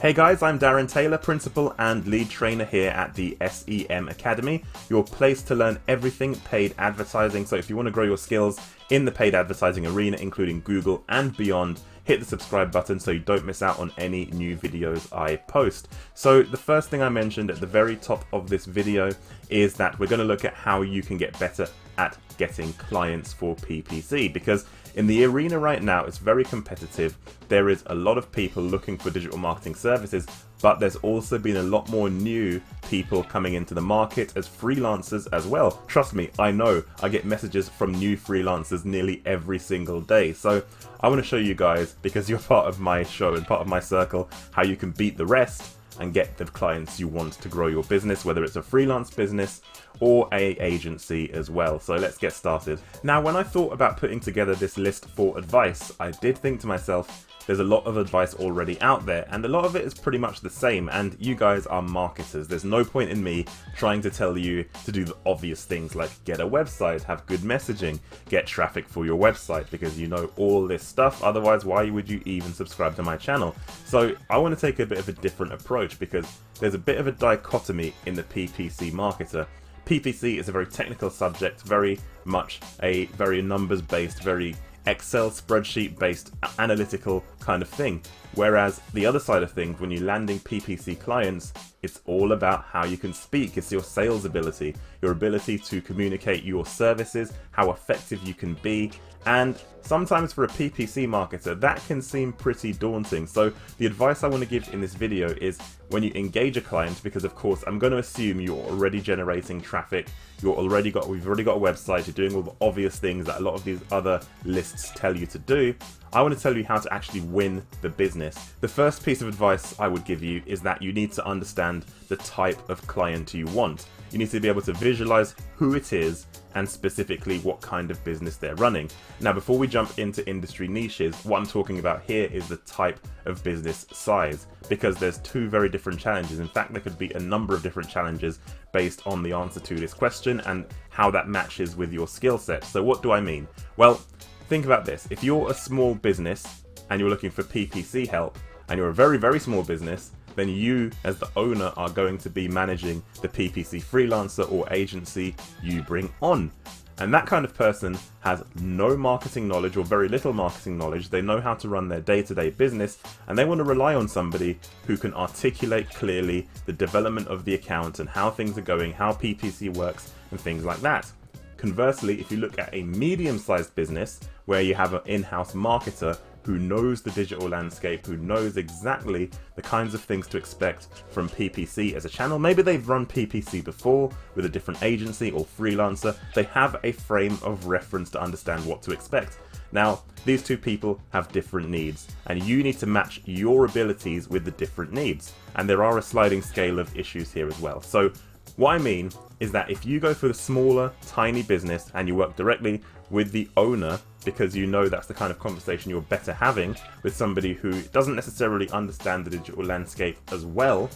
Hey guys, I'm Darren Taylor, Principal and Lead Trainer here at the SEM Academy, your place to learn everything paid advertising. So if you want to grow your skills in the paid advertising arena, including Google and beyond, hit the subscribe button so you don't miss out on any new videos I post. So the first thing I mentioned at the very top of this video is that we're going to look at how you can get better at getting clients for PPC, because in the arena right now it's very competitive. There is a lot of people looking for digital marketing services, but there's also been a lot more new people coming into the market as freelancers as well. Trust me, I know, I get messages from new freelancers nearly every single day. So I want to show you guys, because you're part of my show and part of my circle, how you can beat the rest and get the clients you want to grow your business, whether it's a freelance business or a agency as well. So let's get started. Now, when I thought about putting together this list for advice, I did think to myself, there's a lot of advice already out there, and a lot of it is pretty much the same, and you guys are marketers. There's no point in me trying to tell you to do the obvious things like get a website, have good messaging, get traffic for your website, because you know all this stuff. Otherwise, why would you even subscribe to my channel? So I want to take a bit of a different approach, because there's a bit of a dichotomy in the PPC marketer. PPC is a very technical subject, very much a very numbers-based, very Excel spreadsheet-based analytical kind of thing. Whereas the other side of things, when you're landing PPC clients, it's all about how you can speak. It's your sales ability, your ability to communicate your services, how effective you can be. And sometimes for a PPC marketer, that can seem pretty daunting. So the advice I want to give in this video is when you engage a client, because of course I'm going to assume you're already generating traffic, we've already got a website, you're doing all the obvious things that a lot of these other lists tell you to do. I want to tell you how to actually win the business. The first piece of advice I would give you is that you need to understand the type of client you want. You need to be able to visualize who it is and specifically what kind of business they're running. Now, before we jump into industry niches, what I'm talking about here is the type of business size, because there's two very different challenges. In fact, there could be a number of different challenges based on the answer to this question and how that matches with your skill set. So what do I mean? Well, think about this. If you're a small business and you're looking for PPC help, and you're a very, very small business, then you as the owner are going to be managing the PPC freelancer or agency you bring on. And that kind of person has no marketing knowledge or very little marketing knowledge. They know how to run their day-to-day business, and they want to rely on somebody who can articulate clearly the development of the account and how things are going, how PPC works and things like that. Conversely, if you look at a medium-sized business where you have an in-house marketer who knows the digital landscape, who knows exactly the kinds of things to expect from PPC as a channel. Maybe they've run PPC before with a different agency or freelancer. They have a frame of reference to understand what to expect. Now, these two people have different needs, and you need to match your abilities with the different needs. And there are a sliding scale of issues here as well. So what I mean is that if you go for the smaller, tiny business and you work directly with the owner, because you know that's the kind of conversation you're better having with somebody who doesn't necessarily understand the digital landscape as well,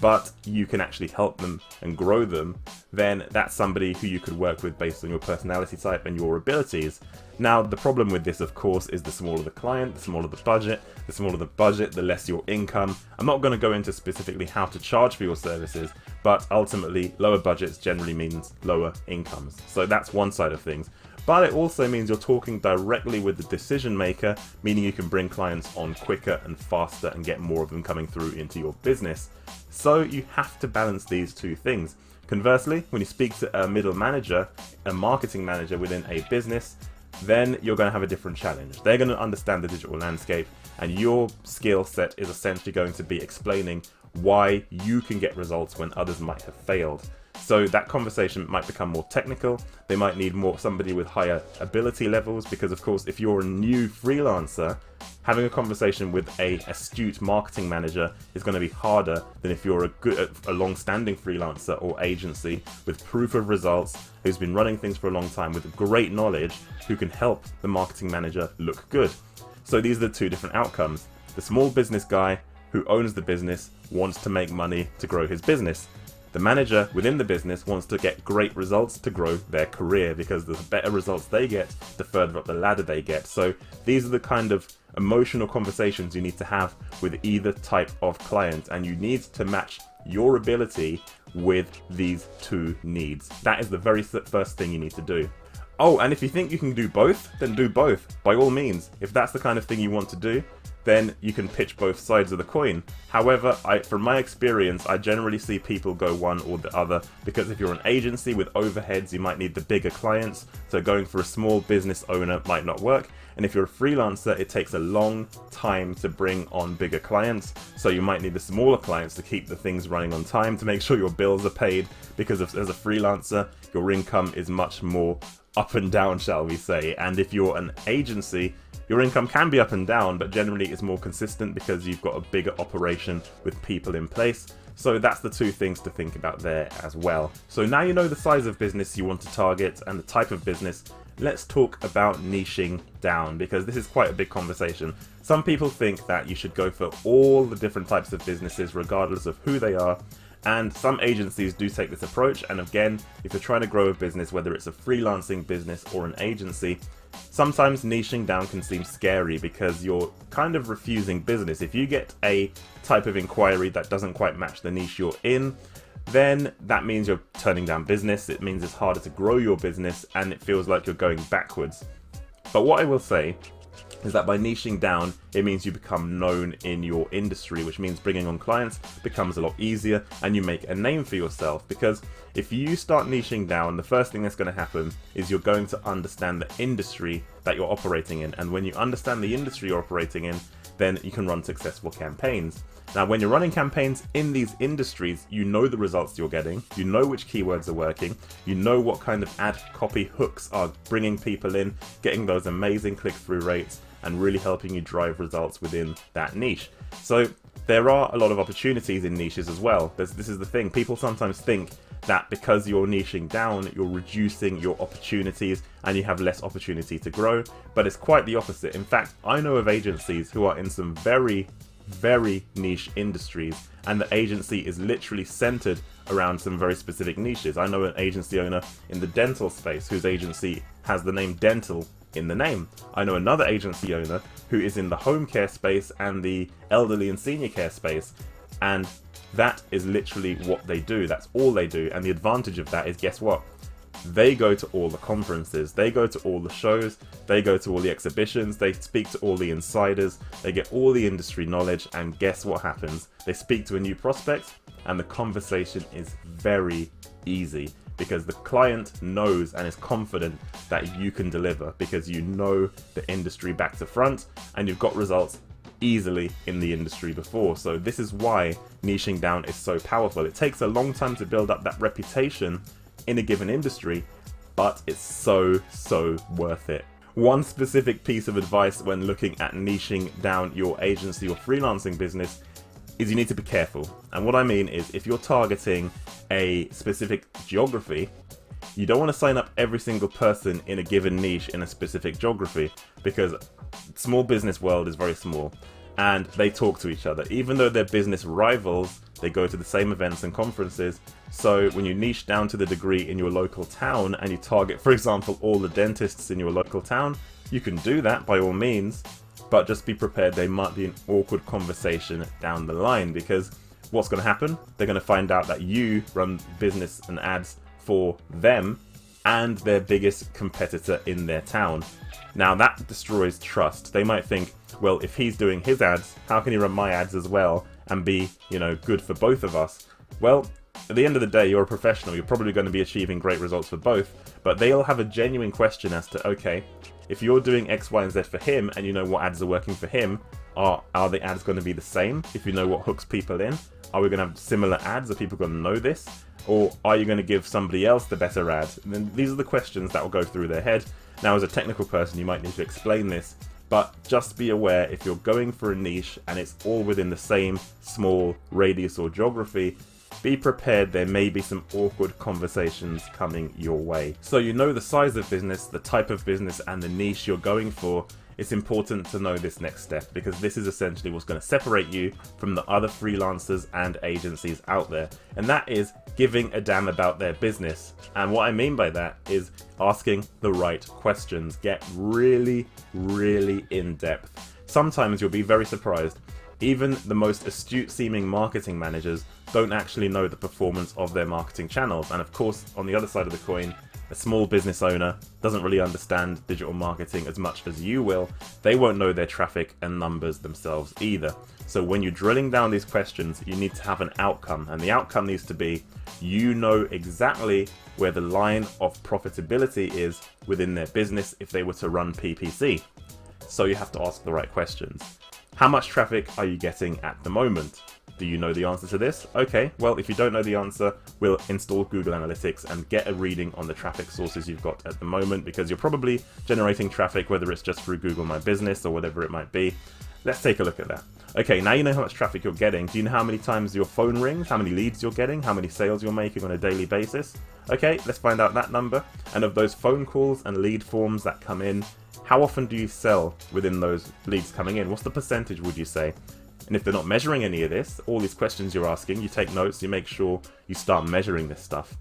but you can actually help them and grow them, then that's somebody who you could work with based on your personality type and your abilities. Now, the problem with this, of course, is the smaller the client, the smaller the budget. The smaller the budget, the less your income. I'm not going to go into specifically how to charge for your services, but ultimately, lower budgets generally means lower incomes. So that's one side of things. But it also means you're talking directly with the decision maker, meaning you can bring clients on quicker and faster and get more of them coming through into your business. So you have to balance these two things. Conversely, when you speak to a middle manager, a marketing manager within a business, then you're going to have a different challenge. They're going to understand the digital landscape, and your skill set is essentially going to be explaining why you can get results when others might have failed. So that conversation might become more technical. They might need somebody with higher ability levels, because of course, if you're a new freelancer, having a conversation with a astute marketing manager is going to be harder than if you're a long-standing freelancer or agency with proof of results, who's been running things for a long time with great knowledge, who can help the marketing manager look good. So these are the two different outcomes. The small business guy who owns the business wants to make money to grow his business. The manager within the business wants to get great results to grow their career, because the better results they get, the further up the ladder they get. So these are the kind of emotional conversations you need to have with either type of client, and you need to match your ability with these two needs. That is the very first thing you need to do. Oh, and if you think you can do both, then do both, by all means. If that's the kind of thing you want to do, then you can pitch both sides of the coin. However, from my experience, I generally see people go one or the other, because if you're an agency with overheads, you might need the bigger clients, so going for a small business owner might not work. And if you're a freelancer, it takes a long time to bring on bigger clients, so you might need the smaller clients to keep the things running on time, to make sure your bills are paid, because as a freelancer, your income is much more up and down, shall we say. And if you're an agency, your income can be up and down, but generally it's more consistent because you've got a bigger operation with people in place. So that's the two things to think about there as well. So now you know the size of business you want to target and the type of business. Let's talk about niching down, because this is quite a big conversation. Some people think that you should go for all the different types of businesses regardless of who they are. And some agencies do take this approach. And again, if you're trying to grow a business, whether it's a freelancing business or an agency, sometimes niching down can seem scary because you're kind of refusing business. If you get a type of inquiry that doesn't quite match the niche you're in, then that means you're turning down business. It means it's harder to grow your business, and it feels like you're going backwards. But what I will say is that by niching down, it means you become known in your industry, which means bringing on clients becomes a lot easier, and you make a name for yourself. Because if you start niching down, the first thing that's going to happen is you're going to understand the industry that you're operating in. And when you understand the industry you're operating in, then you can run successful campaigns. Now, when you're running campaigns in these industries, you know the results you're getting, you know which keywords are working, you know what kind of ad copy hooks are bringing people in, getting those amazing click-through rates, and really helping you drive results within that niche. So there are a lot of opportunities in niches as well. This is the thing. People sometimes think that because you're niching down, you're reducing your opportunities and you have less opportunity to grow. But it's quite the opposite. In fact, I know of agencies who are in some very, very niche industries, and the agency is literally centered around some very specific niches. I know an agency owner in the dental space whose agency has the name dental in the name. I know another agency owner who is in the home care space and the elderly and senior care space, and that is literally what they do. That's all they do. And the advantage of that is, guess what? They go to all the conferences, they go to all the shows, they go to all the exhibitions, they speak to all the insiders, they get all the industry knowledge, and guess what happens? They speak to a new prospect, and the conversation is very easy, because the client knows and is confident that you can deliver, because you know the industry back to front and you've got results easily in the industry before. So this is why niching down is so powerful. It takes a long time to build up that reputation in a given industry, but it's so worth it. One specific piece of advice when looking at niching down your agency or freelancing business is you need to be careful. And what I mean is, if you're targeting a specific geography, you don't want to sign up every single person in a given niche in a specific geography, because small business world is very small and they talk to each other. Even though they're business rivals, they go to the same events and conferences. So when you niche down to the degree in your local town and you target, for example, all the dentists in your local town, you can do that by all means, but just be prepared there might be an awkward conversation down the line, because what's going to happen? They're going to find out that you run business and ads for them and their biggest competitor in their town. Now that destroys trust. They might think, well, if he's doing his ads, how can he run my ads as well and be, good for both of us? Well, at the end of the day, you're a professional. You're probably going to be achieving great results for both, but they'll have a genuine question as to, okay, if you're doing X, Y, and Z for him and you know what ads are working for him, are the ads going to be the same? If you know what hooks people in, are we going to have similar ads? Are people going to know this? Or are you going to give somebody else the better ad? And then these are the questions that will go through their head. Now, as a technical person, you might need to explain this, but just be aware, if you're going for a niche and it's all within the same small radius or geography, be prepared, there may be some awkward conversations coming your way. So you know the size of business, the type of business, and the niche you're going for. It's important to know this next step, because this is essentially what's going to separate you from the other freelancers and agencies out there. And that is giving a damn about their business. And what I mean by that is asking the right questions. Get really, really in depth. Sometimes you'll be very surprised. Even the most astute seeming marketing managers don't actually know the performance of their marketing channels. And of course, on the other side of the coin, a small business owner doesn't really understand digital marketing as much as you will. They won't know their traffic and numbers themselves either. So when you're drilling down these questions, you need to have an outcome, and the outcome needs to be, you know exactly where the line of profitability is within their business if they were to run PPC. So you have to ask the right questions. How much traffic are you getting at the moment? Do you know the answer to this? Okay, well, if you don't know the answer, we'll install Google Analytics and get a reading on the traffic sources you've got at the moment, because you're probably generating traffic, whether it's just through Google My Business or whatever it might be. Let's take a look at that. Okay, now you know how much traffic you're getting. Do you know how many times your phone rings, how many leads you're getting, how many sales you're making on a daily basis? Okay, let's find out that number. And of those phone calls and lead forms that come in, how often do you sell within those leads coming in? What's the percentage, would you say? And if they're not measuring any of this, all these questions you're asking, you take notes, you make sure you start measuring this stuff.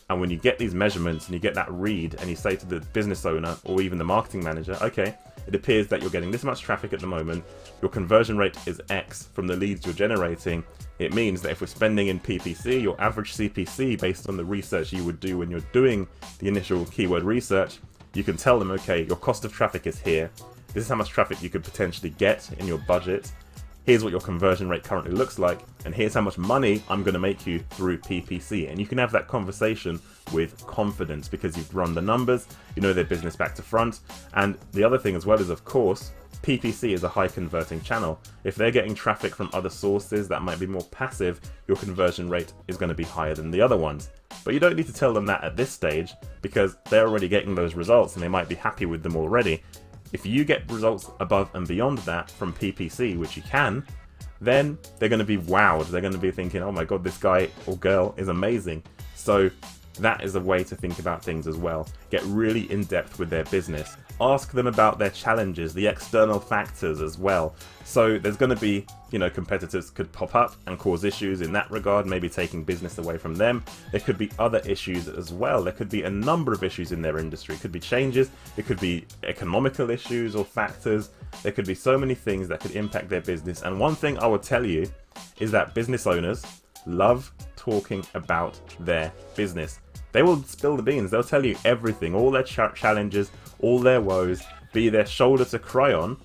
And when you get these measurements and you get that read and you say to the business owner or even the marketing manager, okay, it appears that you're getting this much traffic at the moment, your conversion rate is X from the leads you're generating. It means that if we're spending in PPC, your average CPC, based on the research you would do when you're doing the initial keyword research, you can tell them, okay, your cost of traffic is here. This is how much traffic you could potentially get in your budget. Here's what your conversion rate currently looks like, and here's how much money I'm going to make you through PPC. And you can have that conversation with confidence because you've run the numbers, you know their business back to front. And the other thing as well is, of course, PPC is a high converting channel. If they're getting traffic from other sources that might be more passive, your conversion rate is going to be higher than the other ones. But you don't need to tell them that at this stage, because they're already getting those results and they might be happy with them already. If you get results above and beyond that from PPC, which you can, then they're going to be wowed. They're going to be thinking, oh my God, this guy or girl is amazing. So that is a way to think about things as well. Get really in depth with their business. Ask them about their challenges, the external factors as well. So there's going to be, competitors could pop up and cause issues in that regard, maybe taking business away from them. There could be other issues as well. There could be a number of issues in their industry. It could be changes. It could be economical issues or factors. There could be so many things that could impact their business. And one thing I would tell you is that business owners love talking about their business. They will spill the beans. They'll tell you everything, all their challenges, all their woes, be their shoulder to cry on,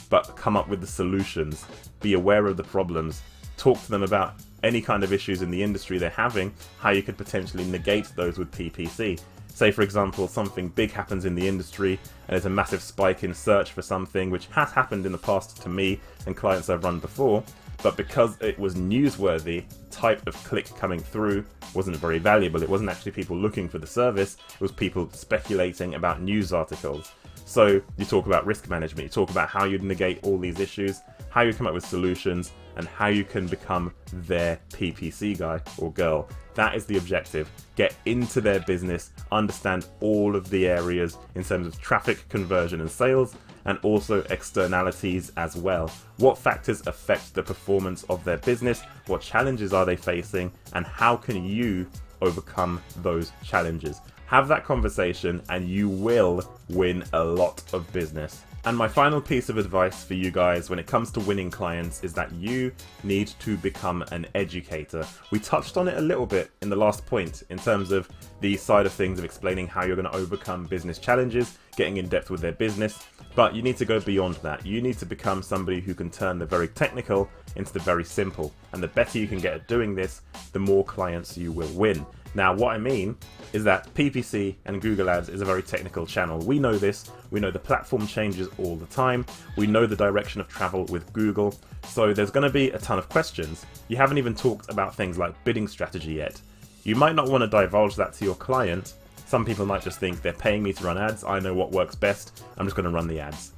but come up with the solutions. Be aware of the problems. Talk to them about any kind of issues in the industry they're having, how you could potentially negate those with PPC. Say, for example, something big happens in the industry and there's a massive spike in search for something, which has happened in the past to me and clients I've run before. But because it was newsworthy, the type of click coming through wasn't very valuable. It wasn't actually people looking for the service, it was people speculating about news articles. So you talk about risk management, you talk about how you'd negate all these issues, how you come up with solutions, and how you can become their PPC guy or girl. That is the objective. Get into their business, understand all of the areas in terms of traffic, conversion, and sales, and also externalities as well. What factors affect the performance of their business? What challenges are they facing? And how can you overcome those challenges? Have that conversation and you will win a lot of business. And my final piece of advice for you guys when it comes to winning clients is that you need to become an educator. We touched on it a little bit in the last point in terms of the side of things of explaining how you're going to overcome business challenges, getting in depth with their business, but you need to go beyond that. You need to become somebody who can turn the very technical into the very simple. And the better you can get at doing this, the more clients you will win. Now, what I mean is that PPC and Google Ads is a very technical channel. We know this. We know the platform changes all the time. We know the direction of travel with Google. So there's going to be a ton of questions. You haven't even talked about things like bidding strategy yet. You might not want to divulge that to your client. Some people might just think they're paying me to run ads. I know what works best. I'm just going to run the ads.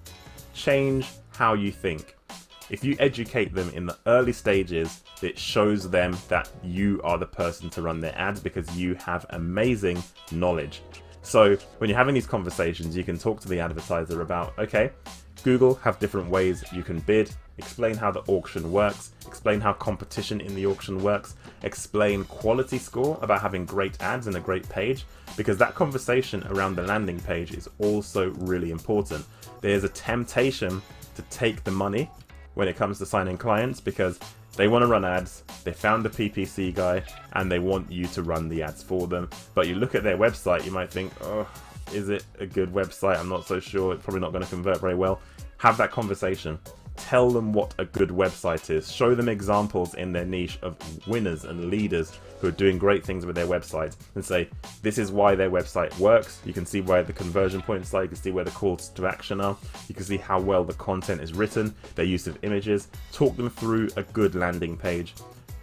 Change how you think. If you educate them in the early stages it shows them that you are the person to run their ads because you have amazing knowledge. So when you're having these conversations, you can talk to the advertiser about, okay, Google have different ways you can bid, explain how the auction works, explain how competition in the auction works, explain quality score about having great ads and a great page, because that conversation around the landing page is also really important. There's a temptation to take the money when it comes to signing clients because they want to run ads, they found the PPC guy, and they want you to run the ads for them. But you look at their website, you might think, oh, is it a good website? I'm not so sure. It's probably not going to convert very well. Have that conversation. Tell them what a good website is. Show them examples in their niche of winners and leaders who are doing great things with their website and say, this is why their website works. You can see where the conversion points are. You can see where the calls to action are. You can see how well the content is written, their use of images. Talk them through a good landing page.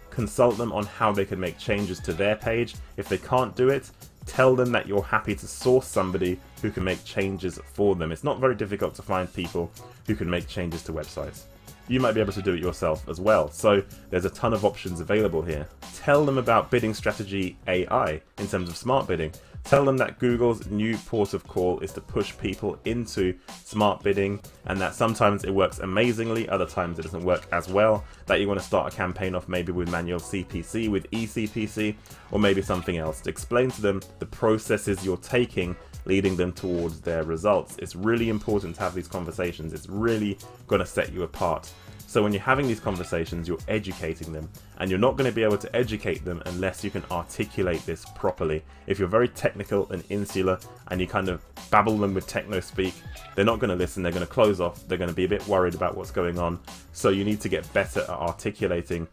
Consult them on how they can make changes to their page. If they can't do it, tell them that you're happy to source somebody who can make changes for them. It's not very difficult to find people who can make changes to websites. You might be able to do it yourself as well. So there's a ton of options available here. Tell them about bidding strategy AI in terms of smart bidding. Tell them that Google's new port of call is to push people into smart bidding and that sometimes it works amazingly, other times it doesn't work as well, that you want to start a campaign off maybe with manual CPC, with eCPC, or maybe something else. To explain to them the processes you're taking leading them towards their results. It's really important to have these conversations. It's really going to set you apart. So when you're having these conversations, you're educating them, and you're not going to be able to educate them unless you can articulate this properly. If you're very technical and insular and you kind of babble them with techno speak, they're not going to listen, they're going to close off, they're going to be a bit worried about what's going on. So you need to get better at articulating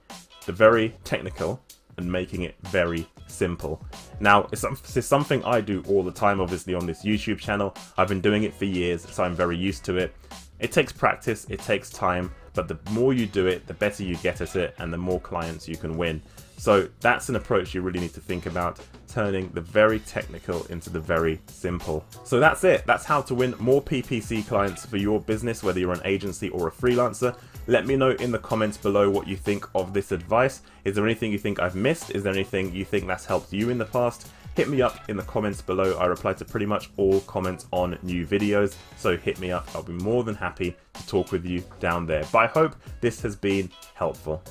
the very technical and making it very simple. Now, it's something I do all the time, obviously, on this YouTube channel. I've been doing it for years, so I'm very used to it. It takes practice, it takes time, but the more you do it, the better you get at it, and the more clients you can win. So that's an approach you really need to think about, turning the very technical into the very simple. So that's it. That's how to win more PPC clients for your business, whether you're an agency or a freelancer. Let me know in the comments below what you think of this advice. Is there anything you think I've missed? Is there anything you think that's helped you in the past? Hit me up in the comments below. I reply to pretty much all comments on new videos, so hit me up. I'll be more than happy to talk with you down there. But I hope this has been helpful.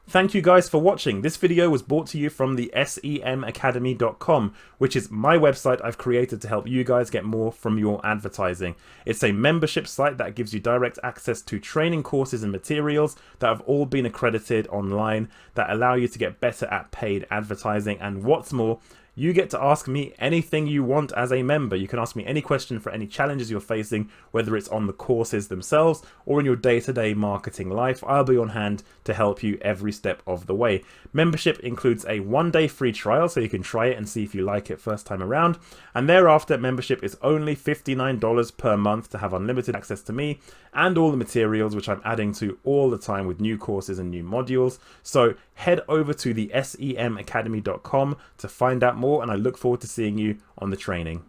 Thank you guys for watching. This video was brought to you from the semacademy.com, which is my website I've created to help you guys get more from your advertising. It's a membership site that gives you direct access to training courses and materials that have all been accredited online that allow you to get better at paid advertising. And what's more, you get to ask me anything you want as a member. You can ask me any question for any challenges you're facing, whether it's on the courses themselves or in your day-to-day marketing life. I'll be on hand to help you every step of the way. Membership includes a 1-day free trial, so you can try it and see if you like it first time around. And thereafter, membership is only $59 per month to have unlimited access to me and all the materials which I'm adding to all the time with new courses and new modules. So head over to the semacademy.com to find out more, and I look forward to seeing you on the training.